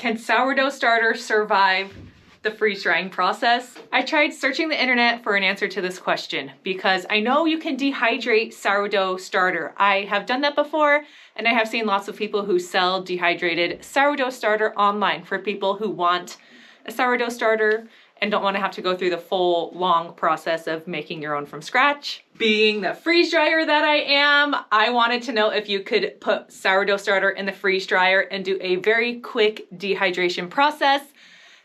Can sourdough starter survive the freeze drying process? I tried searching the internet for an answer to this question because I know you can dehydrate sourdough starter. I have done that before, and I have seen lots of people who sell dehydrated sourdough starter online for people who want a sourdough starter and don't want to have to go through the full long process of making your own from scratch. Being the freeze dryer that I am, I wanted to know if you could put sourdough starter in the freeze dryer and do a very quick dehydration process.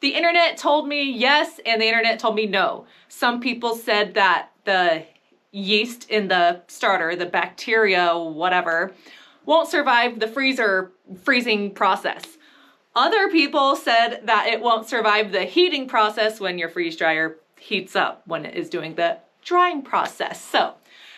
The internet told me yes, and the internet told me no. Some people said that the yeast in the starter, the bacteria, whatever, won't survive the freezing process. Other people said that it won't survive the heating process when your freeze dryer heats up when it is doing the drying process. So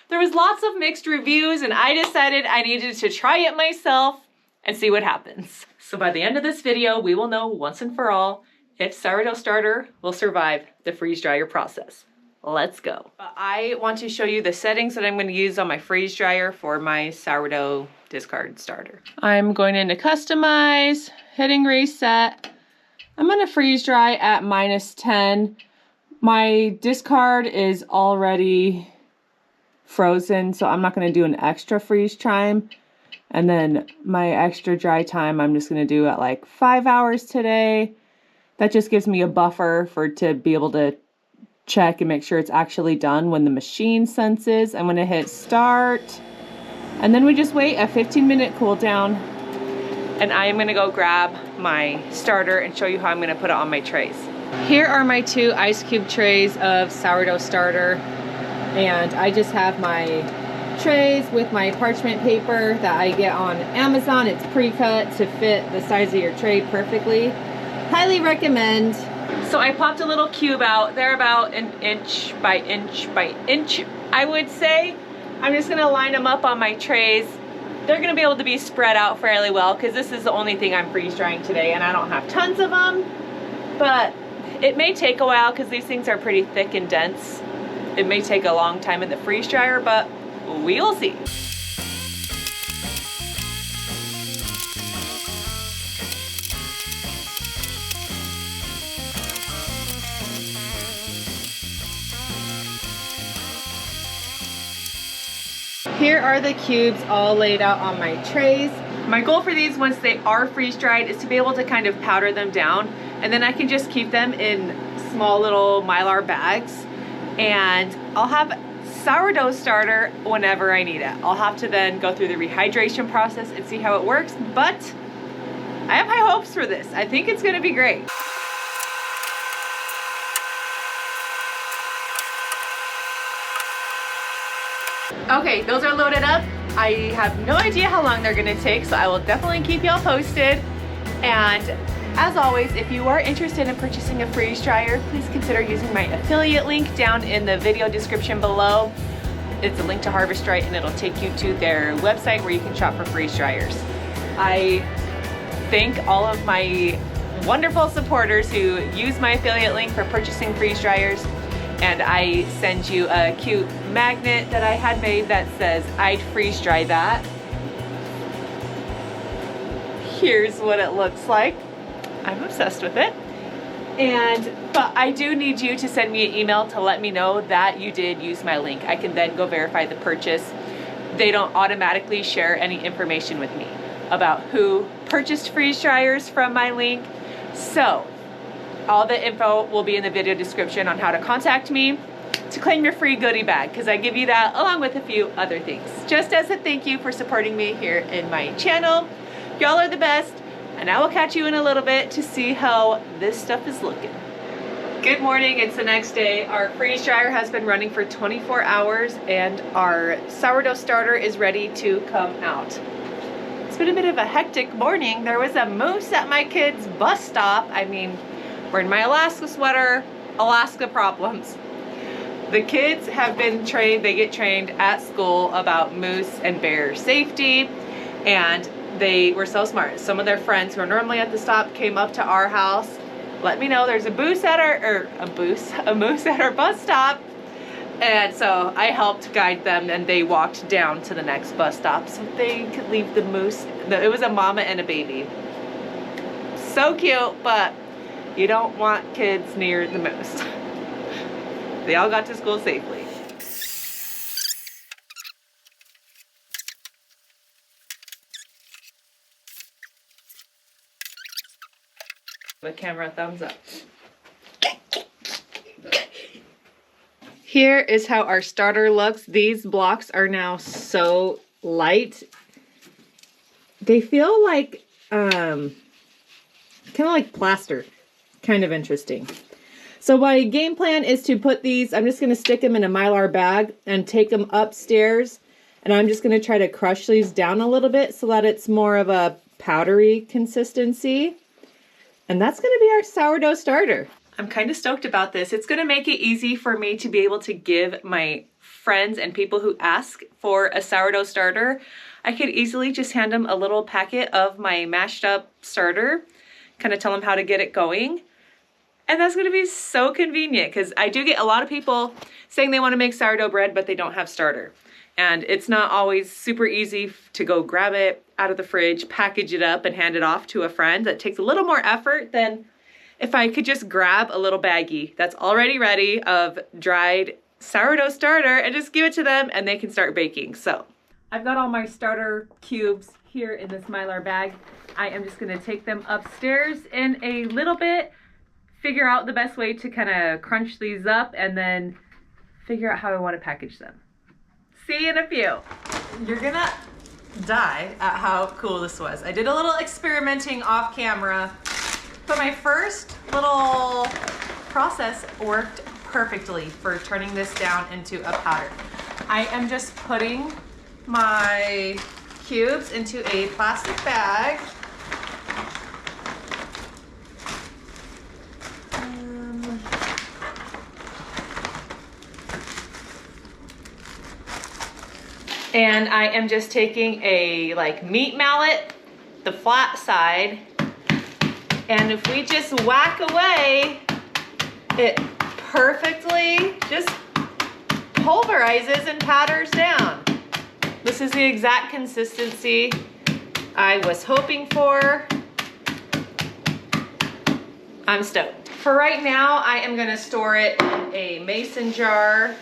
there was lots of mixed reviews, and I decided I needed to try it myself and see what happens. So by the end of this video, we will know once and for all if sourdough starter will survive the freeze dryer process. Let's go. I want to show you the settings that I'm going to use on my freeze dryer for my sourdough discard starter. I'm going into customize, hitting reset. I'm going to freeze dry at -10. My discard is already frozen, so I'm not going to do an extra freeze time. And then my extra dry time, I'm just going to do at like 5 hours today. That just gives me a buffer to be able to check and make sure it's actually done when the machine senses. I'm going to hit start, and then we just wait a 15-minute cool down. And I am going to go grab my starter and show you how I'm going to put it on my trays. Here are my 2 ice cube trays of sourdough starter, and I just have my trays with my parchment paper that I get on Amazon. It's pre-cut to fit the size of your tray perfectly. Highly recommend. So I popped a little cube out. They're about an inch by inch by inch, I would say. I'm just gonna line them up on my trays. They're gonna be able to be spread out fairly well because this is the only thing I'm freeze drying today, and I don't have tons of them, but it may take a while because these things are pretty thick and dense. It may take a long time in the freeze dryer, but we'll see. Here are the cubes all laid out on my trays. My goal for these, once they are freeze dried, is to be able to kind of powder them down, and then I can just keep them in small little Mylar bags, and I'll have sourdough starter whenever I need it. I'll have to then go through the rehydration process and see how it works, but I have high hopes for this. I think it's gonna be great. Okay, those are loaded up. I have no idea how long they're gonna take, so I will definitely keep y'all posted. And as always, if you are interested in purchasing a freeze dryer, please consider using my affiliate link down in the video description below. It's a link to Harvest Right, and it'll take you to their website where you can shop for freeze dryers. I thank all of my wonderful supporters who use my affiliate link for purchasing freeze dryers. And I send you a cute magnet that I had made that says, "I'd freeze dry that." Here's what it looks like. I'm obsessed with it. But I do need you to send me an email to let me know that you did use my link. I can then go verify the purchase. They don't automatically share any information with me about who purchased freeze dryers from my link. So all the info will be in the video description on how to contact me to claim your free goodie bag, because I give you that along with a few other things, just as a thank you for supporting me here in my channel. Y'all are the best, and I will catch you in a little bit to see how this stuff is looking. Good morning, it's the next day. Our freeze dryer has been running for 24 hours, and our sourdough starter is ready to come out. It's been a bit of a hectic morning. There was a moose at my kid's bus stop. I mean, wearing my Alaska sweater, Alaska problems. The kids have been trained, they get trained at school about moose and bear safety, and they were so smart. Some of their friends who are normally at the stop came up to our house, let me know there's a moose at our bus stop. And so I helped guide them, and they walked down to the next bus stop so they could leave the moose. It was a mama and a baby. so cute, but you don't want kids near the most. They all got to school safely. The camera thumbs up. Here is how our starter looks. These blocks are now so light. They feel like kind of like plaster. Kind of interesting. So my game plan is to put these, I'm just going to stick them in a Mylar bag and take them upstairs. And I'm just going to try to crush these down a little bit so that it's more of a powdery consistency. And that's going to be our sourdough starter. I'm kind of stoked about this. It's going to make it easy for me to be able to give my friends and people who ask for a sourdough starter. I could easily just hand them a little packet of my mashed up starter, kind of tell them how to get it going. And that's going to be so convenient because I do get a lot of people saying they want to make sourdough bread, but they don't have starter. And it's not always super easy to go grab it out of the fridge, package it up, and hand it off to a friend. That takes a little more effort than if I could just grab a little baggie that's already ready of dried sourdough starter and just give it to them and they can start baking. So I've got all my starter cubes here in this Mylar bag. I am just going to take them upstairs in a little bit, figure out the best way to kind of crunch these up, and then figure out how I want to package them. See you in a few. You're gonna die at how cool this was. I did a little experimenting off camera, but my first little process worked perfectly for turning this down into a powder. I am just putting my cubes into a plastic bag. And I am just taking a meat mallet, the flat side, and if we just whack away, it perfectly just pulverizes and powders down. This is the exact consistency I was hoping for. I'm stoked. For right now, I am gonna store it in a mason jar.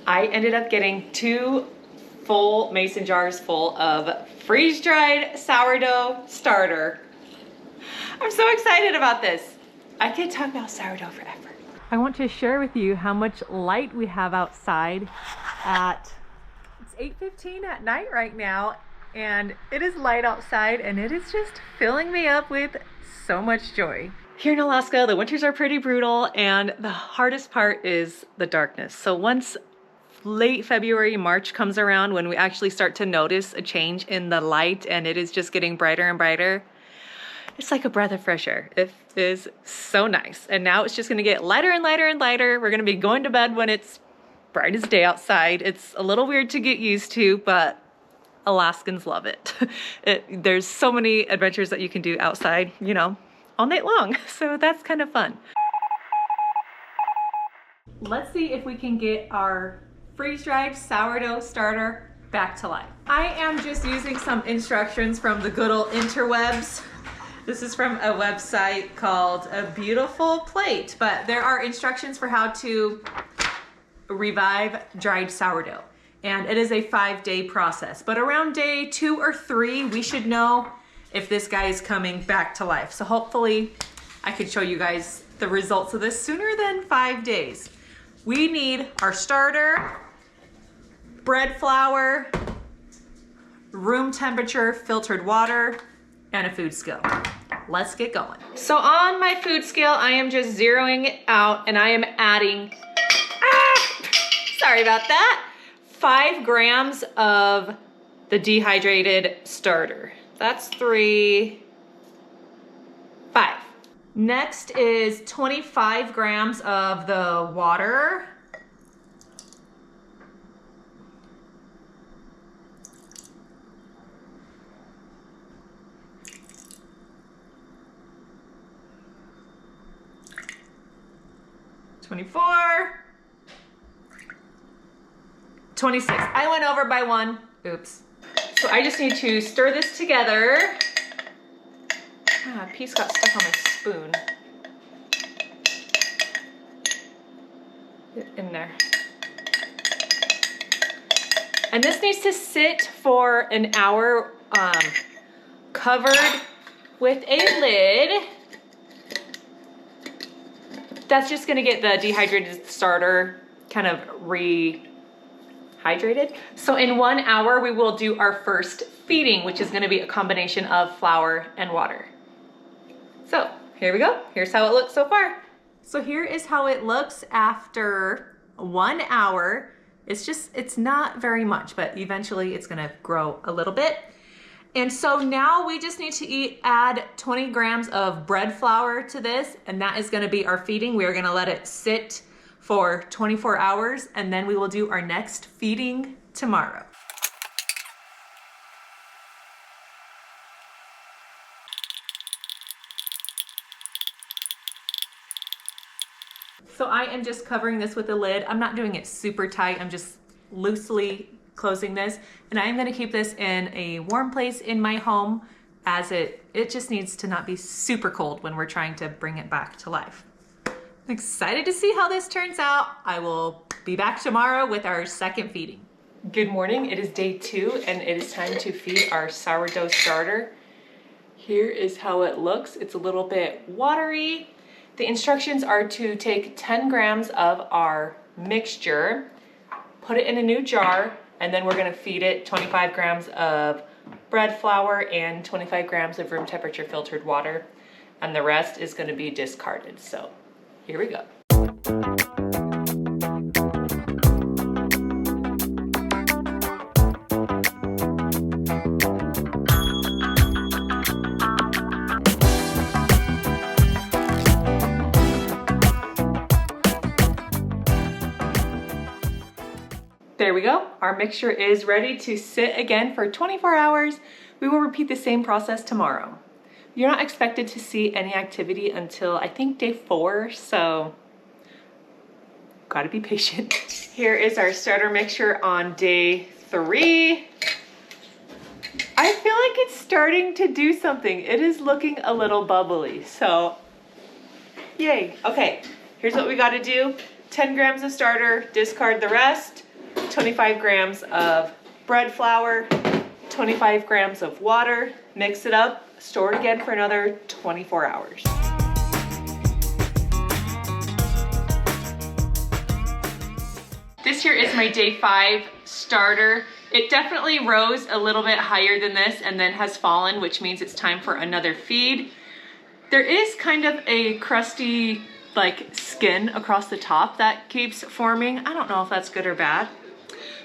I ended up getting 2 full mason jars full of freeze-dried sourdough starter. I'm so excited about this. I could talk about sourdough forever. I want to share with you how much light we have outside it's 8:15 at night right now, and it is light outside and it is just filling me up with so much joy. Here in Alaska, the winters are pretty brutal and the hardest part is the darkness. So once late February, March comes around, when we actually start to notice a change in the light and it is just getting brighter and brighter, it's like a breath of fresh air. It is so nice. And now it's just gonna get lighter and lighter and lighter. We're gonna be going to bed when it's bright as day outside. It's a little weird to get used to, but Alaskans love it. There's so many adventures that you can do outside, you know, all night long. So that's kind of fun. Let's see if we can get our freeze-dried sourdough starter back to life. I am just using some instructions from the good old interwebs. This is from a website called A Beautiful Plate, but there are instructions for how to revive dried sourdough. And it is a 5-day process, but around day 2 or 3, we should know if this guy is coming back to life. So hopefully I could show you guys the results of this sooner than 5 days. We need our starter, bread flour, room temperature filtered water, and a food scale. Let's get going. So on my food scale, I am just zeroing it out and I am adding, sorry about that, 5 grams of the dehydrated starter. That's 3, 5. Next is 25 grams of the water. 26. I went over by 1. Oops. So I just need to stir this together. A piece got stuck on my spoon. Get in there. And this needs to sit for an hour covered with a lid. That's just gonna get the dehydrated starter kind of rehydrated. So in 1 hour, we will do our first feeding, which is gonna be a combination of flour and water. So here we go. Here's how it looks so far. So here is how it looks after 1 hour. It's not very much, but eventually it's gonna grow a little bit. And so now we just need to add 20 grams of bread flour to this, and that is gonna be our feeding. We are gonna let it sit for 24 hours, and then we will do our next feeding tomorrow. So I am just covering this with a lid. I'm not doing it super tight. I'm just loosely closing this. And I am gonna keep this in a warm place in my home, as it just needs to not be super cold when we're trying to bring it back to life. I'm excited to see how this turns out. I will be back tomorrow with our second feeding. Good morning, it is day 2 and it is time to feed our sourdough starter. Here is how it looks. It's a little bit watery. The instructions are to take 10 grams of our mixture, put it in a new jar, and then we're gonna feed it 25 grams of bread flour and 25 grams of room temperature filtered water, and the rest is gonna be discarded. So here we go. There we go. Our mixture is ready to sit again for 24 hours. We will repeat the same process tomorrow. You're not expected to see any activity until I think day 4, so gotta be patient. Here is our starter mixture on day 3. I feel like it's starting to do something. It is looking a little bubbly, so yay. Okay, here's what we gotta do. 10 grams of starter, discard the rest. 25 grams of bread flour, 25 grams of water, mix it up, store it again for another 24 hours. This here is my day 5 starter. It definitely rose a little bit higher than this and then has fallen, which means it's time for another feed. There is kind of a crusty skin across the top that keeps forming. I don't know if that's good or bad.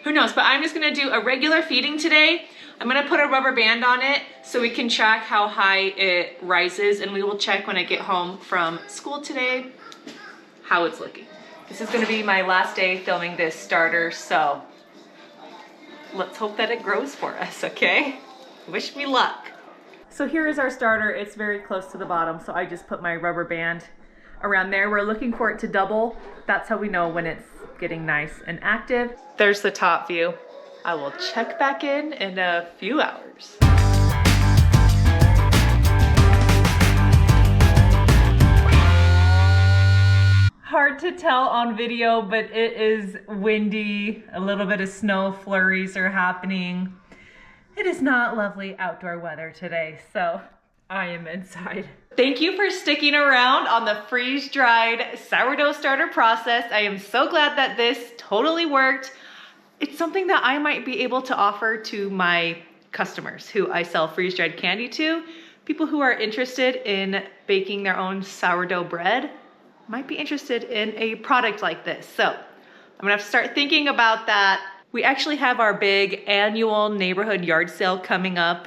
Who knows, but I'm just gonna do a regular feeding today. I'm gonna put a rubber band on it so we can track how high it rises, and we will check when I get home from school today how it's looking. This is gonna be my last day filming this starter, so let's hope that it grows for us, okay? Wish me luck. So here is our starter. It's very close to the bottom, so I just put my rubber band around there. We're looking for it to double. That's how we know when it's getting nice and active. There's the top view. I will check back in a few hours. Hard to tell on video, but it is windy. A little bit of snow flurries are happening. It is not lovely outdoor weather today, so I am inside. Thank you for sticking around on the freeze-dried sourdough starter process. I am so glad that this totally worked. It's something that I might be able to offer to my customers who I sell freeze-dried candy to. People who are interested in baking their own sourdough bread might be interested in a product like this. So I'm gonna have to start thinking about that. We actually have our big annual neighborhood yard sale coming up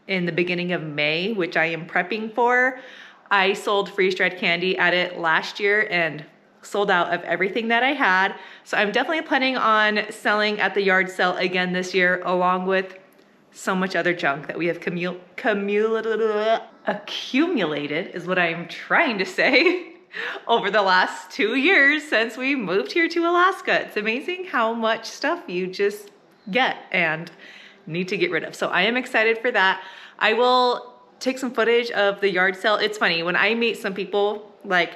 in the beginning of May, which I am prepping for. I sold freeze-dried candy at it last year and sold out of everything that I had. So I'm definitely planning on selling at the yard sale again this year, along with so much other junk that we have accumulated is what I'm trying to say. over the last 2 years since we moved here to Alaska. It's amazing how much stuff you just get and need to get rid of. So I am excited for that. I will take some footage of the yard sale. It's funny, when I meet some people like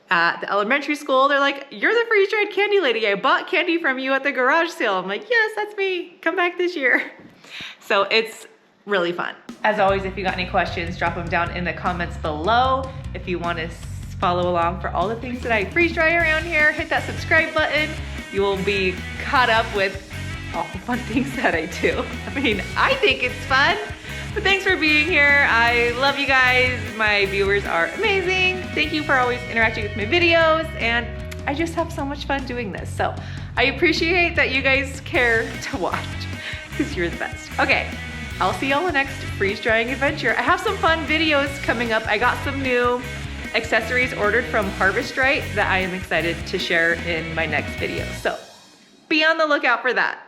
at the elementary school, they're like, you're the freeze-dried candy lady. I bought candy from you at the garage sale. I'm like, yes, that's me. Come back this year. So it's really fun. As always, if you got any questions, drop them down in the comments below. If you want to follow along for all the things that I freeze dry around here, hit that subscribe button. You will be caught up with all the fun things that I do. I mean, I think it's fun. But thanks for being here. I love you guys. My viewers are amazing. Thank you for always interacting with my videos, and I just have so much fun doing this. So I appreciate that you guys care to watch, because you're the best. Okay, I'll see you on the next freeze drying adventure. I have some fun videos coming up. I got some new accessories ordered from Harvest Right that I am excited to share in my next video. So be on the lookout for that.